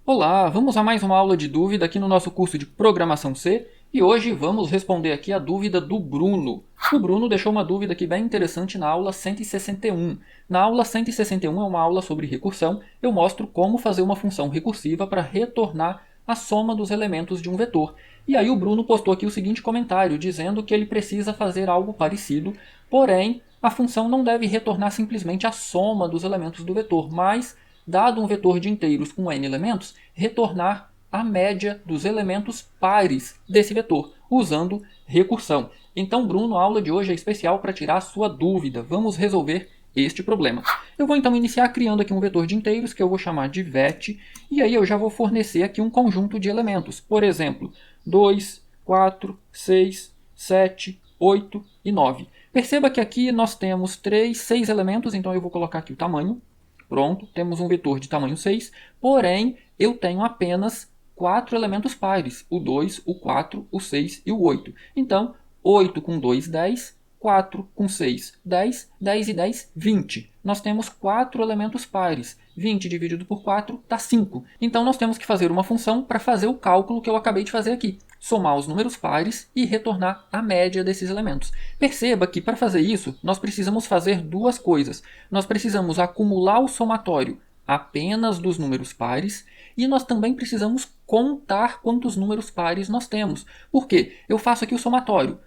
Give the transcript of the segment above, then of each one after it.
Olá, vamos a mais uma aula de dúvida aqui no nosso curso de Programação C e hoje vamos responder aqui a dúvida do Bruno. O Bruno deixou uma dúvida aqui bem interessante na aula 161. Na aula 161 é uma aula sobre recursão. Eu mostro como fazer uma função recursiva para retornar a soma dos elementos de um vetor. E aí o Bruno postou aqui o seguinte comentário, dizendo que ele precisa fazer algo parecido, porém a função não deve retornar simplesmente a soma dos elementos do vetor, mas dado um vetor de inteiros com n elementos, retornar a média dos elementos pares desse vetor, usando recursão. Então, Bruno, a aula de hoje é especial para tirar a sua dúvida. Vamos resolver este problema. Eu vou então iniciar criando aqui um vetor de inteiros, que eu vou chamar de vet, e aí eu já vou fornecer aqui um conjunto de elementos. Por exemplo, 2, 4, 6, 7, 8 e 9. Perceba que aqui nós temos 6 elementos, então eu vou colocar aqui o tamanho. Pronto, temos um vetor de tamanho 6, porém eu tenho apenas 4 elementos pares, o 2, o 4, o 6 e o 8. Então, 8 com 2, 10, 4 com 6, 10, 10 e 10, 20. Nós temos 4 elementos pares. 20 dividido por 4 dá 5. Então, nós temos que fazer uma função para fazer o cálculo que eu acabei de fazer aqui. Somar os números pares e retornar a média desses elementos. Perceba que, para fazer isso, nós precisamos fazer duas coisas. Nós precisamos acumular o somatório apenas dos números pares e nós também precisamos contar quantos números pares nós temos. Por quê? Eu faço aqui o somatório.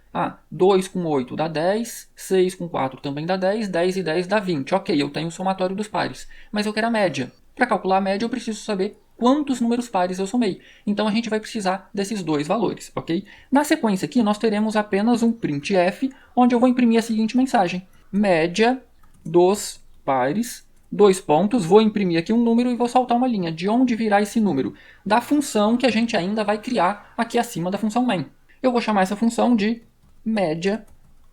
2 com 8 dá 10, 6 com 4 também dá 10, 10 e 10 dá 20. Ok, eu tenho o somatório dos pares, mas eu quero a média. Para calcular a média eu preciso saber quantos números pares eu somei. Então a gente vai precisar desses dois valores, ok? Na sequência aqui nós teremos apenas um printf, onde eu vou imprimir a seguinte mensagem. Média dos pares, dois pontos, vou imprimir aqui um número e vou saltar uma linha. De onde virá esse número? Da função que a gente ainda vai criar aqui acima da função main. Eu vou chamar essa função de média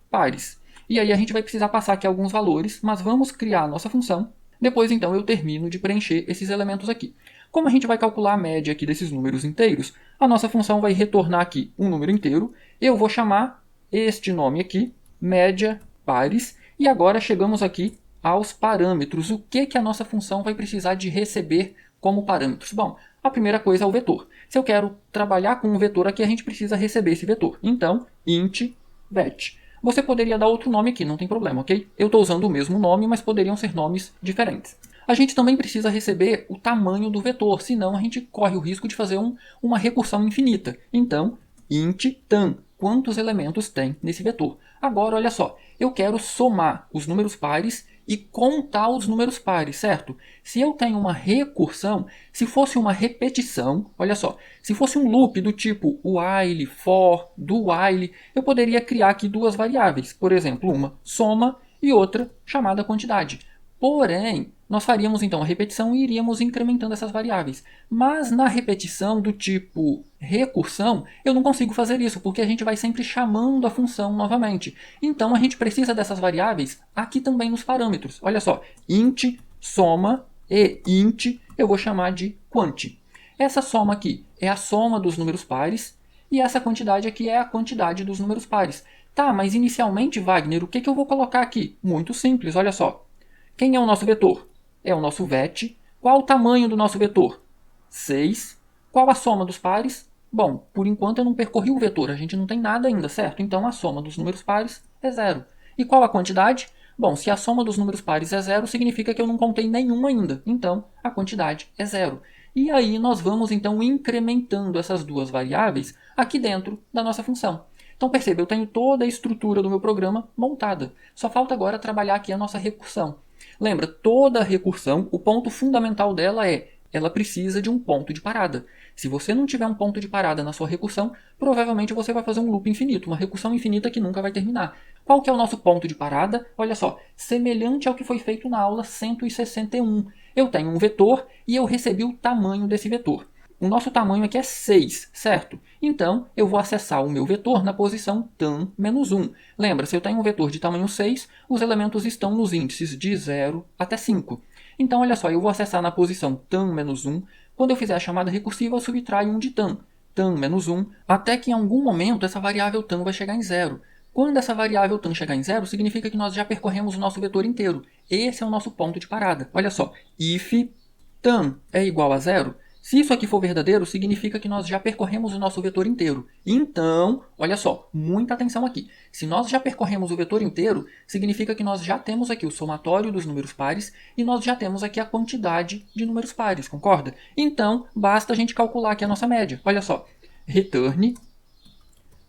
pares. E aí a gente vai precisar passar aqui alguns valores, mas vamos criar a nossa função. Depois então eu termino de preencher esses elementos aqui. Como a gente vai calcular a média aqui desses números inteiros, a nossa função vai retornar aqui um número inteiro. Eu vou chamar este nome aqui, média pares, e agora chegamos aqui aos parâmetros. O que a nossa função vai precisar de receber como parâmetros? Bom, a primeira coisa é o vetor. Se eu quero trabalhar com um vetor aqui, a gente precisa receber esse vetor. Então, int vet. Você poderia dar outro nome aqui, não tem problema, ok? Eu estou usando o mesmo nome, mas poderiam ser nomes diferentes. A gente também precisa receber o tamanho do vetor, senão a gente corre o risco de fazer uma recursão infinita. Então, int tan, quantos elementos tem nesse vetor? Agora, olha só, eu quero somar os números pares e contar os números pares, certo? Se eu tenho uma recursão, se fosse uma repetição, olha só, se fosse um loop do tipo while, for, do while, eu poderia criar aqui duas variáveis, por exemplo, uma soma e outra chamada quantidade. Porém, nós faríamos então a repetição e iríamos incrementando essas variáveis. Mas na repetição do tipo recursão, eu não consigo fazer isso, porque a gente vai sempre chamando a função novamente. Então a gente precisa dessas variáveis aqui também nos parâmetros. Olha só, int soma e int eu vou chamar de quant. Essa soma aqui é a soma dos números pares e essa quantidade aqui é a quantidade dos números pares. Tá, mas inicialmente, Wagner, o que eu vou colocar aqui? Muito simples, olha só. Quem é o nosso vetor? É o nosso vet. Qual o tamanho do nosso vetor? 6. Qual a soma dos pares? Bom, por enquanto eu não percorri o vetor, a gente não tem nada ainda, certo? Então a soma dos números pares é 0. E qual a quantidade? Bom, se a soma dos números pares é 0, significa que eu não contei nenhum ainda. Então a quantidade é 0. E aí nós vamos então incrementando essas duas variáveis aqui dentro da nossa função. Então perceba, eu tenho toda a estrutura do meu programa montada. Só falta agora trabalhar aqui a nossa recursão. Lembra, toda recursão, o ponto fundamental dela ela precisa de um ponto de parada. Se você não tiver um ponto de parada na sua recursão, provavelmente você vai fazer um loop infinito, uma recursão infinita que nunca vai terminar. Qual que é o nosso ponto de parada? Olha só, semelhante ao que foi feito na aula 161. Eu tenho um vetor e eu recebi o tamanho desse vetor. O nosso tamanho aqui é 6, certo? Então, eu vou acessar o meu vetor na posição tan-1. Lembra, se eu tenho um vetor de tamanho 6, os elementos estão nos índices de 0 até 5. Então, olha só, eu vou acessar na posição tan-1. Quando eu fizer a chamada recursiva, eu subtraio 1 de tan-1, até que em algum momento essa variável tan vai chegar em 0. Quando essa variável tan chegar em 0, significa que nós já percorremos o nosso vetor inteiro. Esse é o nosso ponto de parada. Olha só, if tan é igual a 0, Se isso aqui for verdadeiro, significa que nós já percorremos o nosso vetor inteiro. Então, olha só, muita atenção aqui. Se nós já percorremos o vetor inteiro, significa que nós já temos aqui o somatório dos números pares e nós já temos aqui a quantidade de números pares, concorda? Então, basta a gente calcular aqui a nossa média. Olha só, return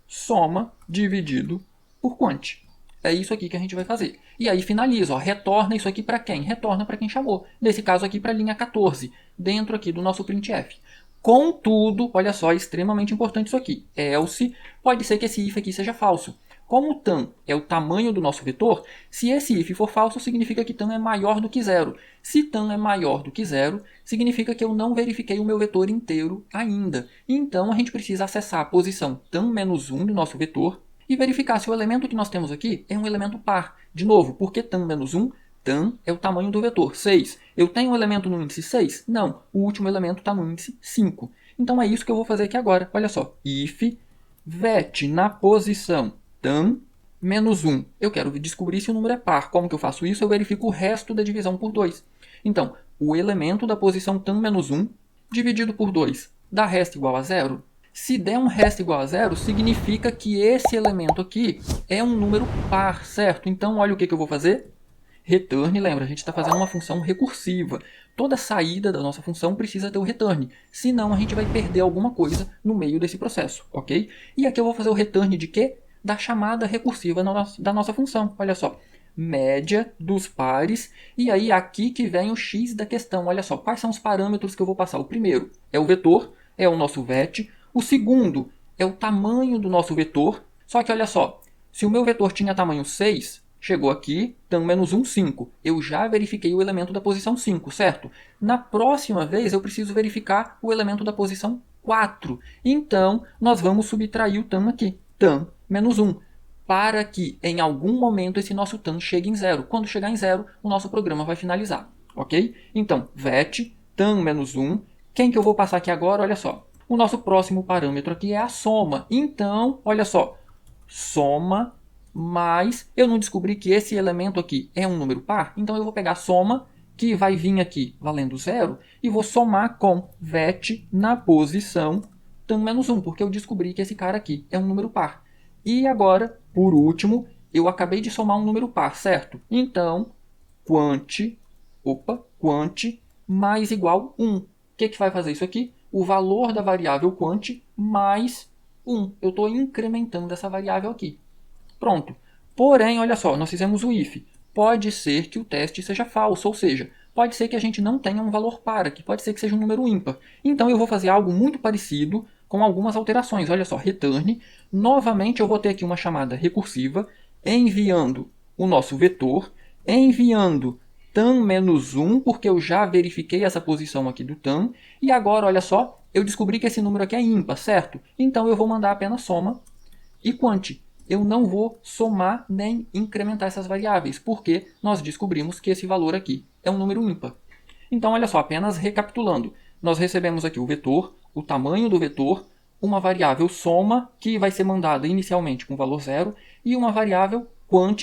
soma dividido por quant. É isso aqui que a gente vai fazer. E aí finaliza, ó, retorna isso aqui para quem? Retorna para quem chamou. Nesse caso aqui para a linha 14, dentro aqui do nosso printf. Contudo, olha só, é extremamente importante isso aqui. Else, pode ser que esse if aqui seja falso. Como o tan é o tamanho do nosso vetor, se esse if for falso, significa que tan é maior do que zero. Se tan é maior do que zero, significa que eu não verifiquei o meu vetor inteiro ainda. Então, a gente precisa acessar a posição tan-1 do nosso vetor e verificar se o elemento que nós temos aqui é um elemento par. De novo, por que tan-1? Tan é o tamanho do vetor, 6. Eu tenho um elemento no índice 6? Não, o último elemento está no índice 5. Então, é isso que eu vou fazer aqui agora. Olha só, if vet na posição tan-1. Eu quero descobrir se o número é par. Como que eu faço isso? Eu verifico o resto da divisão por 2. Então, o elemento da posição tan-1 dividido por 2 dá resta igual a 0. Se der um resta igual a 0, significa que esse elemento aqui é um número par, certo? Então, olha o que eu vou fazer. Return, lembra, a gente está fazendo uma função recursiva. Toda saída da nossa função precisa ter o return. Senão, a gente vai perder alguma coisa no meio desse processo, ok? E aqui eu vou fazer o return de quê? Da chamada recursiva da nossa função. Olha só, média dos pares. E aí, aqui que vem o x da questão. Olha só, quais são os parâmetros que eu vou passar? O primeiro é o vetor, é o nosso vet. O segundo é o tamanho do nosso vetor. Só que olha só, se o meu vetor tinha tamanho 6, chegou aqui, tan-1, 5. Eu já verifiquei o elemento da posição 5, certo? Na próxima vez eu preciso verificar o elemento da posição 4. Então, nós vamos subtrair o tan aqui, tan-1, para que em algum momento esse nosso tan chegue em 0. Quando chegar em 0, o nosso programa vai finalizar, ok? Então, vet, tan-1, quem que eu vou passar aqui agora? Olha só. O nosso próximo parâmetro aqui é a soma. Então, olha só, soma mais, eu não descobri que esse elemento aqui é um número par, então eu vou pegar a soma, que vai vir aqui valendo 0, e vou somar com vet na posição tan-1, porque eu descobri que esse cara aqui é um número par. E agora, por último, eu acabei de somar um número par, certo? Então, quant mais igual 1. O que vai fazer isso aqui? O valor da variável quant mais 1. Eu estou incrementando essa variável aqui. Pronto. Porém, olha só, nós fizemos o if. Pode ser que o teste seja falso, ou seja, pode ser que a gente não tenha um valor par aqui, pode ser que seja um número ímpar. Então eu vou fazer algo muito parecido com algumas alterações. Olha só, return. Novamente eu vou ter aqui uma chamada recursiva, enviando o nosso vetor, enviando tan-1, porque eu já verifiquei essa posição aqui do tan. E agora, olha só, eu descobri que esse número aqui é ímpar, certo? Então eu vou mandar apenas soma e quant. Eu não vou somar nem incrementar essas variáveis, porque nós descobrimos que esse valor aqui é um número ímpar. Então, olha só, apenas recapitulando. Nós recebemos aqui o vetor, o tamanho do vetor, uma variável soma, que vai ser mandada inicialmente com valor 0, e uma variável quant,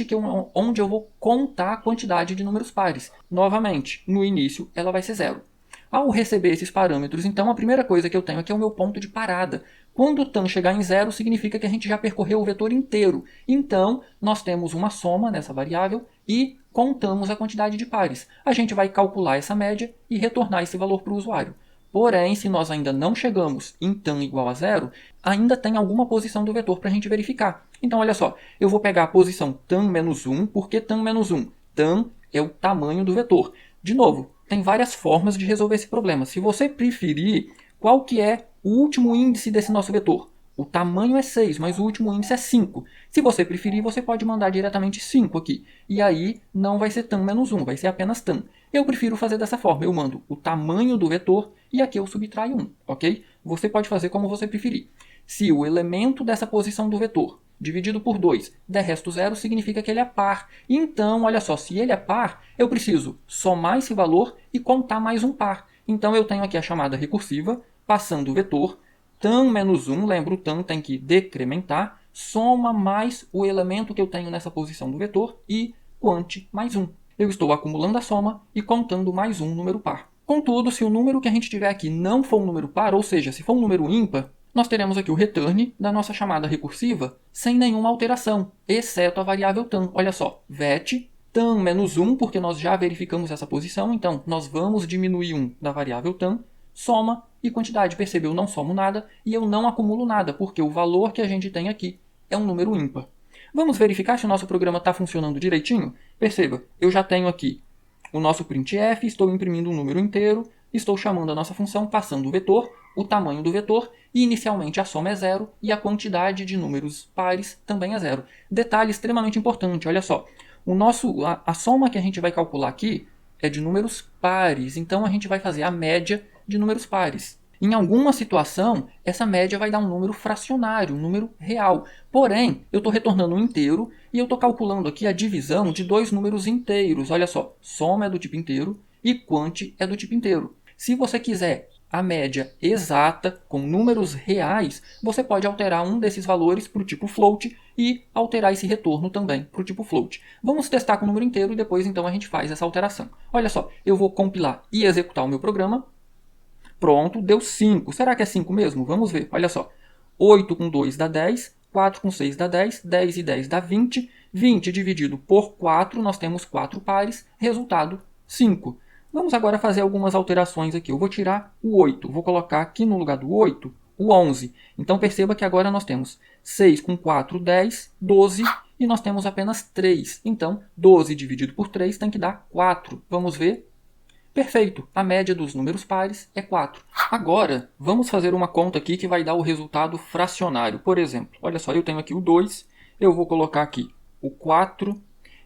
onde eu vou contar a quantidade de números pares. Novamente, no início, ela vai ser 0. Ao receber esses parâmetros, então, a primeira coisa que eu tenho aqui é o meu ponto de parada. Quando o tan chegar em 0, significa que a gente já percorreu o vetor inteiro. Então, nós temos uma soma nessa variável e contamos a quantidade de pares. A gente vai calcular essa média e retornar esse valor para o usuário. Porém, se nós ainda não chegamos em tan igual a 0, ainda tem alguma posição do vetor para a gente verificar. Então, olha só, eu vou pegar a posição tan-1, porque tan-1? Tan é o tamanho do vetor. De novo, tem várias formas de resolver esse problema. Se você preferir, qual que é o último índice desse nosso vetor? O tamanho é 6, mas o último índice é 5. Se você preferir, você pode mandar diretamente 5 aqui. E aí não vai ser tan-1, vai ser apenas tan. Eu prefiro fazer dessa forma. Eu mando o tamanho do vetor e aqui eu subtraio 1, ok? Você pode fazer como você preferir. Se o elemento dessa posição do vetor dividido por 2 der resto 0, significa que ele é par. Então, olha só, se ele é par, eu preciso somar esse valor e contar mais um par. Então, eu tenho aqui a chamada recursiva, passando o vetor, tan-1, lembra, o tan tem que decrementar, soma mais o elemento que eu tenho nessa posição do vetor e quant mais 1. Eu estou acumulando a soma e contando mais um número par. Contudo, se o número que a gente tiver aqui não for um número par, ou seja, se for um número ímpar, nós teremos aqui o return da nossa chamada recursiva sem nenhuma alteração, exceto a variável tam. Olha só, vet tam menos 1, porque nós já verificamos essa posição, então nós vamos diminuir 1 da variável tam, soma e quantidade. Percebe, eu não somo nada e eu não acumulo nada, porque o valor que a gente tem aqui é um número ímpar. Vamos verificar se o nosso programa está funcionando direitinho? Perceba, eu já tenho aqui o nosso printf, estou imprimindo um número inteiro, estou chamando a nossa função, passando o vetor, o tamanho do vetor, e inicialmente a soma é 0 e a quantidade de números pares também é 0. Detalhe extremamente importante, olha só, a soma que a gente vai calcular aqui é de números pares, então a gente vai fazer a média de números pares. Em alguma situação, essa média vai dar um número fracionário, um número real. Porém, eu estou retornando um inteiro e eu estou calculando aqui a divisão de dois números inteiros. Olha só, soma é do tipo inteiro e quanti é do tipo inteiro. Se você quiser a média exata, com números reais, você pode alterar um desses valores para o tipo float e alterar esse retorno também para o tipo float. Vamos testar com o número inteiro e depois então a gente faz essa alteração. Olha só, eu vou compilar e executar o meu programa. Pronto, deu 5. Será que é 5 mesmo? Vamos ver. Olha só. 8 com 2 dá 10. 4 com 6 dá 10. 10 e 10 dá 20. 20 dividido por 4, nós temos 4 pares. Resultado, 5. Vamos agora fazer algumas alterações aqui. Eu vou tirar o 8. Vou colocar aqui no lugar do 8 o 11. Então perceba que agora nós temos 6 com 4, 10. 12. E nós temos apenas 3. Então, 12 dividido por 3 tem que dar 4. Vamos ver? Perfeito, a média dos números pares é 4. Agora, vamos fazer uma conta aqui que vai dar o resultado fracionário. Por exemplo, olha só, eu tenho aqui o 2, eu vou colocar aqui o 4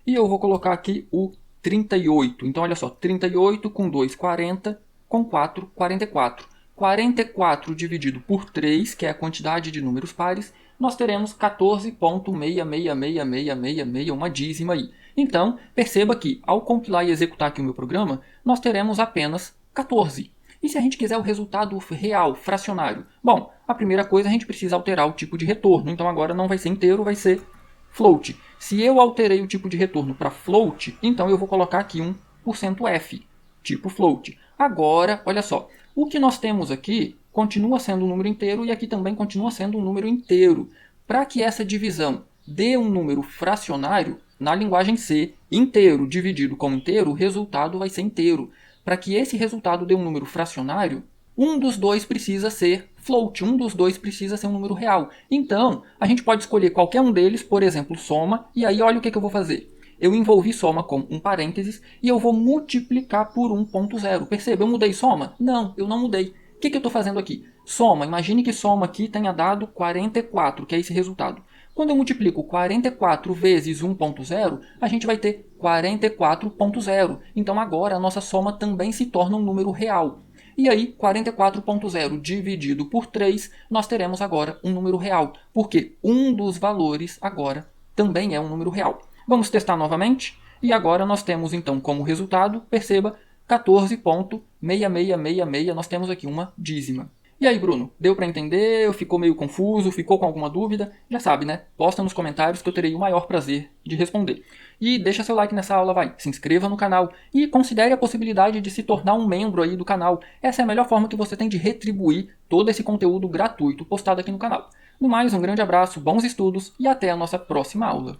e eu vou colocar aqui o 38. Então, olha só, 38 com 2, 40, com 4, 44. 44 dividido por 3, que é a quantidade de números pares, nós teremos 14,6666666, uma dízima aí. Então, perceba que, ao compilar e executar aqui o meu programa, nós teremos apenas 14. E se a gente quiser o resultado real, fracionário? Bom, a primeira coisa a gente precisa alterar o tipo de retorno. Então agora não vai ser inteiro, vai ser float. Se eu alterei o tipo de retorno para float, então eu vou colocar aqui um %f, tipo float. Agora, olha só, o que nós temos aqui continua sendo um número inteiro e aqui também continua sendo um número inteiro. Para que essa divisão dê um número fracionário, na linguagem C, inteiro dividido com inteiro, o resultado vai ser inteiro. Para que esse resultado dê um número fracionário, um dos dois precisa ser float, um dos dois precisa ser um número real. Então, a gente pode escolher qualquer um deles, por exemplo, soma, e aí olha o que eu vou fazer. Eu envolvi soma com um parênteses e eu vou multiplicar por 1.0. Perceba, eu mudei soma? Não, eu não mudei. O que eu estou fazendo aqui? Soma, imagine que soma aqui tenha dado 44, que é esse resultado. Quando eu multiplico 44 vezes 1.0, a gente vai ter 44.0. Então agora a nossa soma também se torna um número real. E aí, 44.0 dividido por 3, nós teremos agora um número real, porque um dos valores agora também é um número real. Vamos testar novamente? E agora nós temos então como resultado, perceba, 14.6666, nós temos aqui uma dízima. E aí, Bruno, deu para entender? Ficou meio confuso? Ficou com alguma dúvida? Já sabe, né? Posta nos comentários que eu terei o maior prazer de responder. E deixa seu like nessa aula, vai. Se inscreva no canal e considere a possibilidade de se tornar um membro aí do canal. Essa é a melhor forma que você tem de retribuir todo esse conteúdo gratuito postado aqui no canal. No mais, um grande abraço, bons estudos e até a nossa próxima aula.